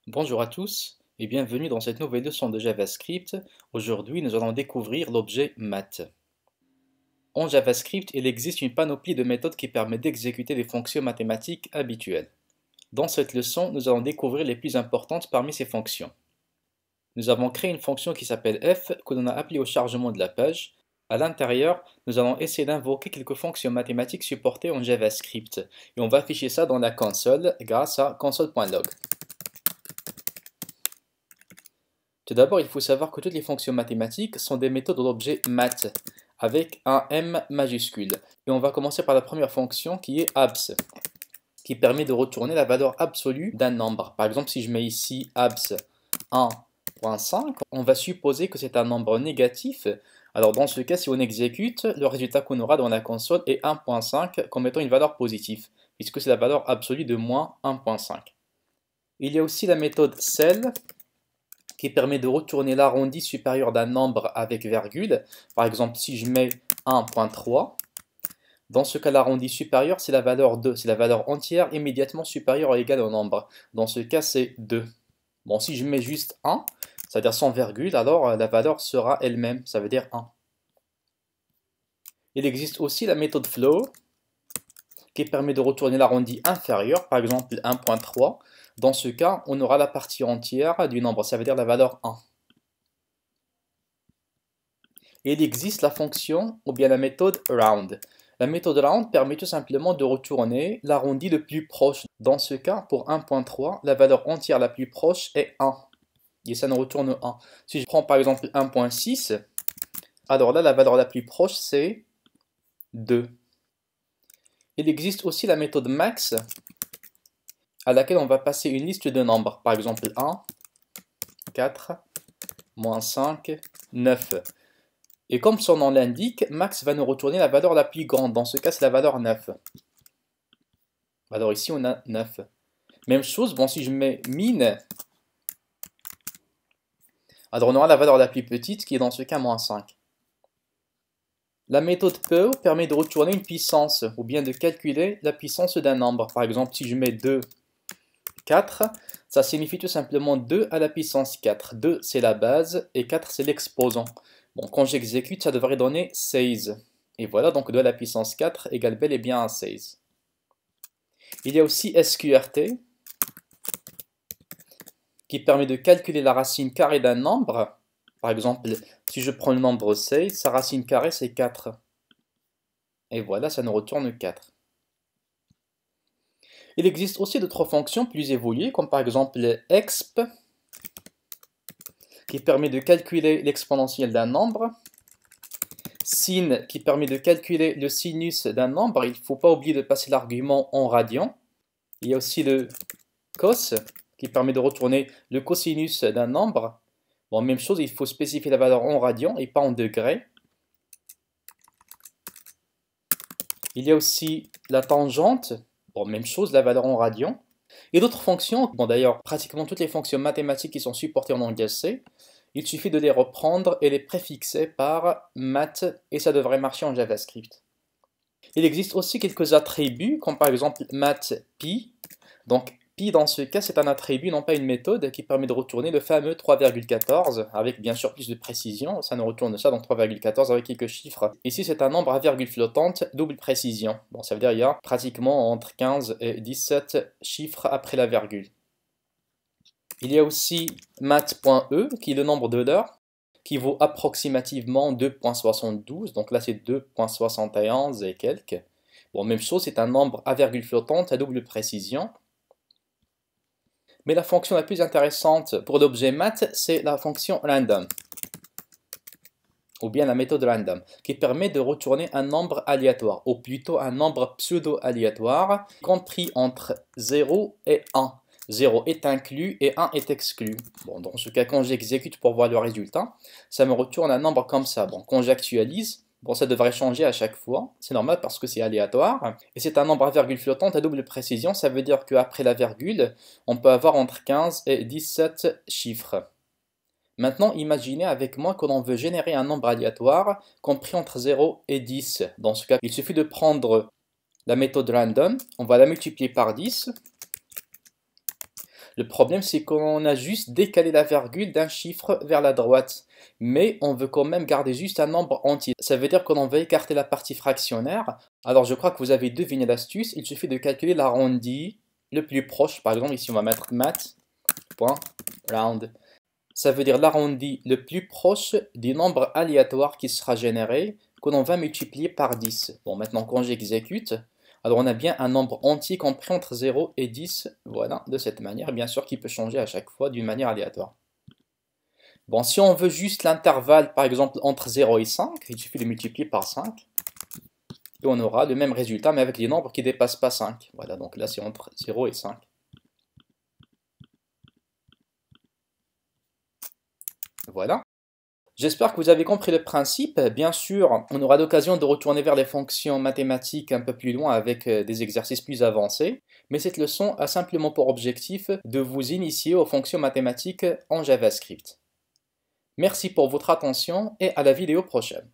Bonjour à tous et bienvenue dans cette nouvelle leçon de JavaScript. Aujourd'hui, nous allons découvrir l'objet math. En JavaScript, il existe une panoplie de méthodes qui permet d'exécuter des fonctions mathématiques habituelles. Dans cette leçon, nous allons découvrir les plus importantes parmi ces fonctions. Nous avons créé une fonction qui s'appelle f que l'on a appelée au chargement de la page. À l'intérieur, nous allons essayer d'invoquer quelques fonctions mathématiques supportées en JavaScript et on va afficher ça dans la console grâce à console.log. Tout d'abord, il faut savoir que toutes les fonctions mathématiques sont des méthodes de l'objet math avec un M majuscule. Et on va commencer par la première fonction qui est abs, qui permet de retourner la valeur absolue d'un nombre. Par exemple, si je mets ici abs 1.5, on va supposer que c'est un nombre négatif. Alors dans ce cas, si on exécute, le résultat qu'on aura dans la console est 1.5 comme étant une valeur positive, puisque c'est la valeur absolue de moins 1.5. Il y a aussi la méthode cell, qui permet de retourner l'arrondi supérieur d'un nombre avec virgule. Par exemple, si je mets 1.3, dans ce cas, l'arrondi supérieur, c'est la valeur 2, c'est la valeur entière immédiatement supérieure ou égale au nombre. Dans ce cas, c'est 2. Bon, si je mets juste 1, c'est-à-dire sans virgule, alors la valeur sera elle-même, ça veut dire 1. Il existe aussi la méthode flow, qui permet de retourner l'arrondi inférieur, par exemple 1.3. Dans ce cas, on aura la partie entière du nombre, ça veut dire la valeur 1. Et il existe la fonction ou bien la méthode round. La méthode round permet tout simplement de retourner l'arrondi le plus proche. Dans ce cas, pour 1.3, la valeur entière la plus proche est 1. Et ça nous retourne 1. Si je prends par exemple 1.6, alors là, la valeur la plus proche, c'est 2. Il existe aussi la méthode max, à laquelle on va passer une liste de nombres. Par exemple 1, 4, moins 5, 9. Et comme son nom l'indique, max va nous retourner la valeur la plus grande. Dans ce cas, c'est la valeur 9. Alors ici, on a 9. Même chose, bon, si je mets min, alors on aura la valeur la plus petite, qui est dans ce cas moins 5. La méthode POW permet de retourner une puissance, ou bien de calculer la puissance d'un nombre. Par exemple, si je mets 2, 4, ça signifie tout simplement 2 à la puissance 4. 2, c'est la base, et 4, c'est l'exposant. Bon, quand j'exécute, ça devrait donner 16. Et voilà, donc 2 à la puissance 4 égale bel et bien à 16. Il y a aussi SQRT, qui permet de calculer la racine carrée d'un nombre. Par exemple, si je prends le nombre 16, sa racine carrée c'est 4. Et voilà, ça nous retourne 4. Il existe aussi d'autres fonctions plus évoluées, comme par exemple exp, qui permet de calculer l'exponentielle d'un nombre. Sin, qui permet de calculer le sinus d'un nombre. Il ne faut pas oublier de passer l'argument en radian. Il y a aussi le cos, qui permet de retourner le cosinus d'un nombre. Bon, même chose, il faut spécifier la valeur en radians et pas en degrés. Il y a aussi la tangente, bon, même chose, la valeur en radians. Et d'autres fonctions, bon d'ailleurs, pratiquement toutes les fonctions mathématiques qui sont supportées en langage C, il suffit de les reprendre et les préfixer par math et ça devrait marcher en JavaScript. Il existe aussi quelques attributs, comme par exemple math_pi. Donc pi dans ce cas c'est un attribut, non pas une méthode, qui permet de retourner le fameux 3,14 avec bien sûr plus de précision. Ça nous retourne ça, donc 3,14 avec quelques chiffres. Ici c'est un nombre à virgule flottante, double précision. Bon, ça veut dire qu'il y a pratiquement entre 15 et 17 chiffres après la virgule. Il y a aussi math.e qui est le nombre de l'heure, qui vaut approximativement 2.72, donc là c'est 2.71 et quelques. Bon, même chose, c'est un nombre à virgule flottante à double précision. Mais la fonction la plus intéressante pour l'objet math, c'est la fonction random, ou bien la méthode random, qui permet de retourner un nombre aléatoire, ou plutôt un nombre pseudo-aléatoire, compris entre 0 et 1. 0 est inclus et 1 est exclu. Bon, dans ce cas, quand j'exécute pour voir le résultat, ça me retourne un nombre comme ça. Bon, quand j'actualise, bon, ça devrait changer à chaque fois. C'est normal parce que c'est aléatoire. Et c'est un nombre à virgule flottante à double précision. Ça veut dire qu'après la virgule, on peut avoir entre 15 et 17 chiffres. Maintenant, imaginez avec moi que l'on veut générer un nombre aléatoire compris entre 0 et 10. Dans ce cas, il suffit de prendre la méthode random, on va la multiplier par 10. Le problème, c'est qu'on a juste décalé la virgule d'un chiffre vers la droite, mais on veut quand même garder juste un nombre entier. Ça veut dire qu'on va écarter la partie fractionnaire. Alors je crois que vous avez deviné l'astuce, il suffit de calculer l'arrondi le plus proche. Par exemple, ici on va mettre math.round. Ça veut dire l'arrondi le plus proche du nombre aléatoire qui sera généré, que l'on va multiplier par 10. Bon, maintenant quand j'exécute, alors on a bien un nombre entier compris entre 0 et 10, voilà, de cette manière, bien sûr qui peut changer à chaque fois d'une manière aléatoire. Bon, si on veut juste l'intervalle, par exemple, entre 0 et 5, il suffit de multiplier par 5, et on aura le même résultat, mais avec les nombres qui ne dépassent pas 5. Voilà, donc là c'est entre 0 et 5. Voilà. J'espère que vous avez compris le principe. Bien sûr, on aura l'occasion de retourner vers les fonctions mathématiques un peu plus loin avec des exercices plus avancés, mais cette leçon a simplement pour objectif de vous initier aux fonctions mathématiques en JavaScript. Merci pour votre attention et à la vidéo prochaine.